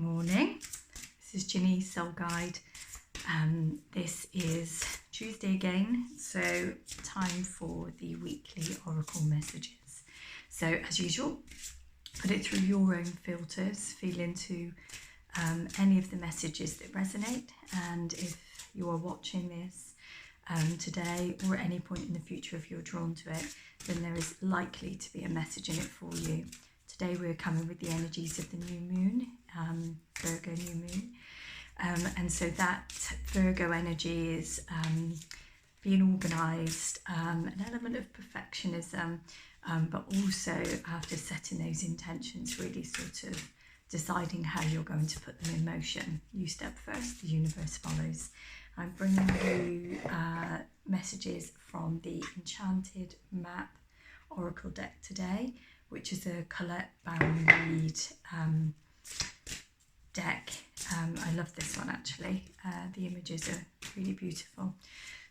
morning. This is Ginny, Soul Guide. This is Tuesday again, so time for the weekly oracle messages. So as usual, put it through your own filters, feel into any of the messages that resonate, and if you are watching this today or at any point in the future, if you're drawn to it, then there is likely to be a message in it for you. Today we're coming with the energies of the new moon, Virgo new moon, and so that Virgo energy is being organised, an element of perfectionism, but also after setting those intentions, really sort of deciding how you're going to put them in motion. You step first, the universe follows. I'm bringing you messages from the Enchanted Map Oracle deck today, which is a Colette Baron-Reid deck. I love this one actually. The images are really beautiful.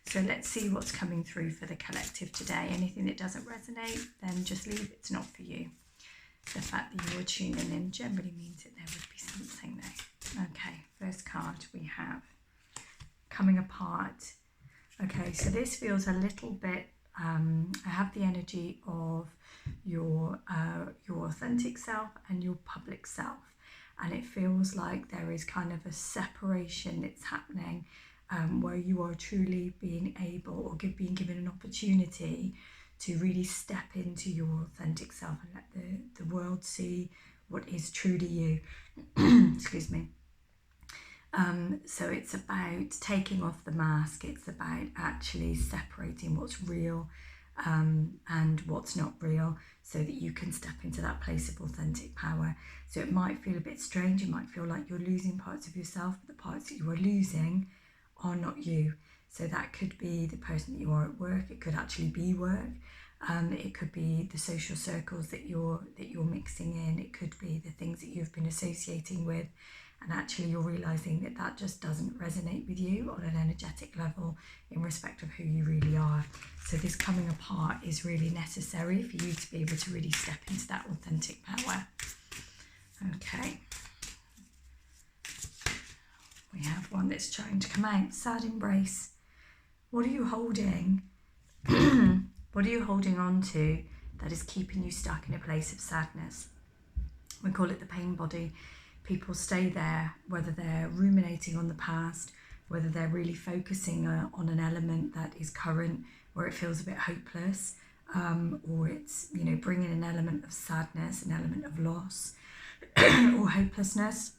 So let's see what's coming through for the collective today. Anything that doesn't resonate, then just leave. It's not for you. The fact that you're tuning in generally means that there would be something there. Okay, first card we have coming apart. Okay, so this feels a little bit, I have the energy of your authentic self and your public self, and it feels like there is kind of a separation that's happening, where you are truly being able or being given an opportunity to really step into your authentic self and let the world see what is truly you. Excuse me. So it's about taking off the mask. It's about actually separating what's real and what's not real, so that you can step into that place of authentic power. So it might feel a bit strange. It might feel like you're losing parts of yourself, but the parts that you are losing are not you. So that could be the person that you are at work. It could actually be work. It could be the social circles that you're mixing in. It could be the things that you've been associating with, and actually you're realizing that that just doesn't resonate with you on an energetic level in respect of who you really are. So this coming apart is really necessary for you to be able to really step into that authentic power. Okay. We have one that's trying to come out. Sad embrace. What are you holding? What are you holding on to that is keeping you stuck in a place of sadness? We call it the pain body. People stay there, whether they're ruminating on the past, whether they're really focusing on an element that is current, where it feels a bit hopeless, or it's, bringing an element of sadness, an element of loss, or hopelessness.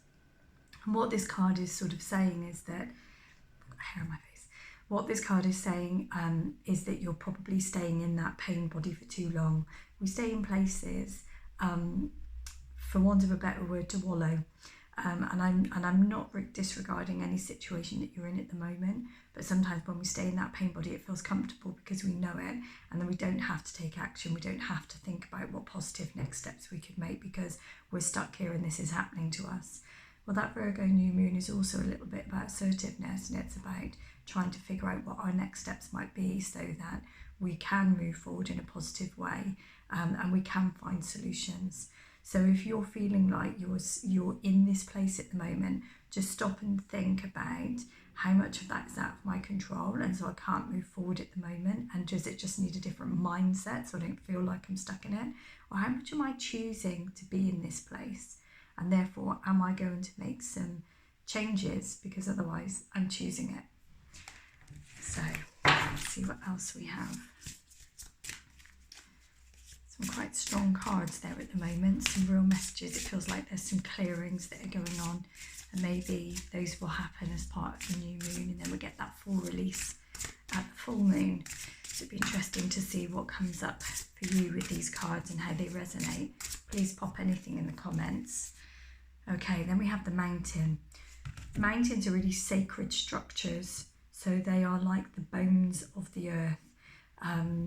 And what this card is sort of saying is that, I've got hair on my face. What this card is saying is that you're probably staying in that pain body for too long. We stay in places, for want of a better word, to wallow. And I'm not disregarding any situation that you're in at the moment, but sometimes when we stay in that pain body, it feels comfortable because we know it, and then we don't have to take action. We don't have to think about what positive next steps we could make because we're stuck here and this is happening to us. Well, that Virgo new moon is also a little bit about assertiveness, and it's about trying to figure out what our next steps might be so that we can move forward in a positive way, and we can find solutions. So if you're feeling like you're in this place at the moment, just stop and think about how much of that is out of my control, and so I can't move forward at the moment, and does it just need a different mindset so I don't feel like I'm stuck in it? Or how much am I choosing to be in this place? And therefore, am I going to make some changes because otherwise I'm choosing it? So let's see what else we have. Some quite strong cards there at the moment, some real messages. It feels like there's some clearings that are going on, and maybe those will happen as part of the new moon, and then we get that full release at the full moon. So it'd be interesting to see what comes up for you with these cards and how they resonate. Please pop anything in the comments. Okay, then we have the mountain. Mountains are really sacred structures, so they are like the bones of the earth.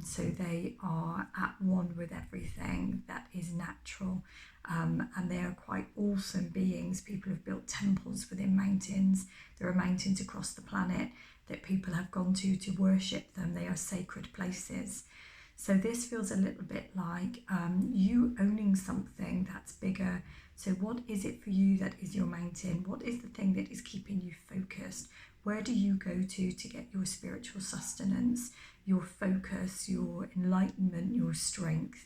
So they are at one with everything that is natural, and they are quite awesome beings. People have built temples within mountains. There are mountains across the planet that people have gone to worship them. They are sacred places. So this feels a little bit like you owning something that's bigger. So what is it for you that is your mountain? What is the thing that is keeping you focused? Where do you go to get your spiritual sustenance, your focus, your enlightenment, your strength?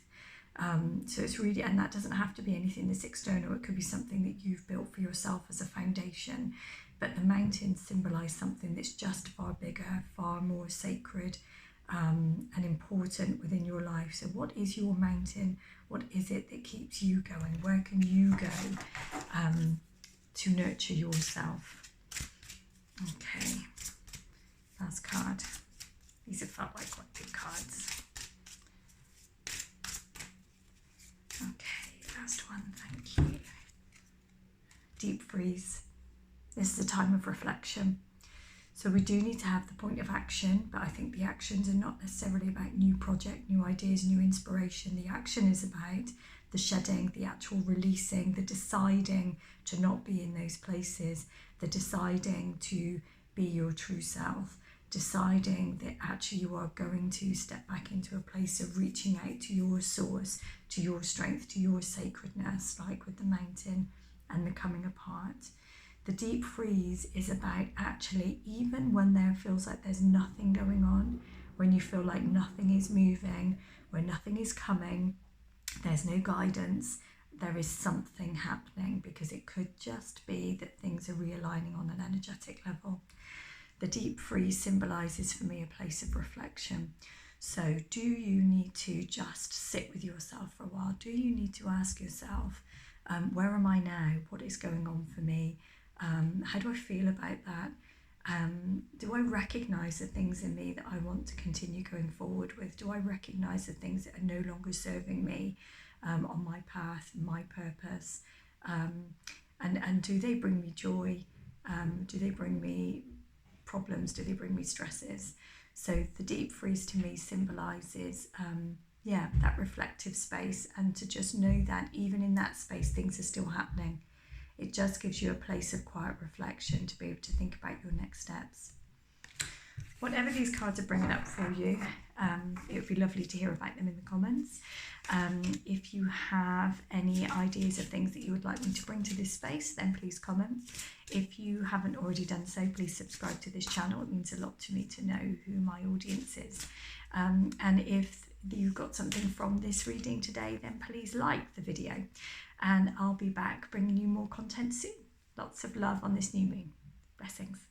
So it's really, and that doesn't have to be anything that's external. It could be something that you've built for yourself as a foundation. But the mountains symbolize something that's just far bigger, far more sacred, and important within your life. So what is your mountain? What is it that keeps you going? Where can you go to nurture yourself? Okay, last card. These have felt like quite big cards. Okay, last one, thank you. Deep freeze. This is a time of reflection. So we do need to have the point of action, but I think the actions are not necessarily about new project, new ideas, new inspiration. The action is about the shedding, the actual releasing, the deciding to not be in those places, the deciding to be your true self, deciding that actually you are going to step back into a place of reaching out to your source, to your strength, to your sacredness, like with the mountain and the coming apart. The deep freeze is about actually, even when there feels like there's nothing going on, when you feel like nothing is moving, when nothing is coming, there's no guidance, there is something happening, because it could just be that things are realigning on an energetic level. The deep freeze symbolizes for me a place of reflection. So do you need to just sit with yourself for a while? Do you need to ask yourself, where am I now? What is going on for me? How do I feel about that? Do I recognize the things in me that I want to continue going forward with? Do I recognize the things that are no longer serving me on my path, my purpose? And do they bring me joy? Do they bring me problems? Do they bring me stresses? So the deep freeze to me symbolizes that reflective space, and to just know that even in that space things are still happening. It just gives you a place of quiet reflection to be able to think about your next steps. Whatever these cards are bringing up for you, it would be lovely to hear about them in the comments. If you have any ideas of things that you would like me to bring to this space, then please comment. If you haven't already done so, please subscribe to this channel. It means a lot to me to know who my audience is. And if you got something from this reading today, then please like the video. And I'll be back bringing you more content soon. Lots of love on this new moon. Blessings.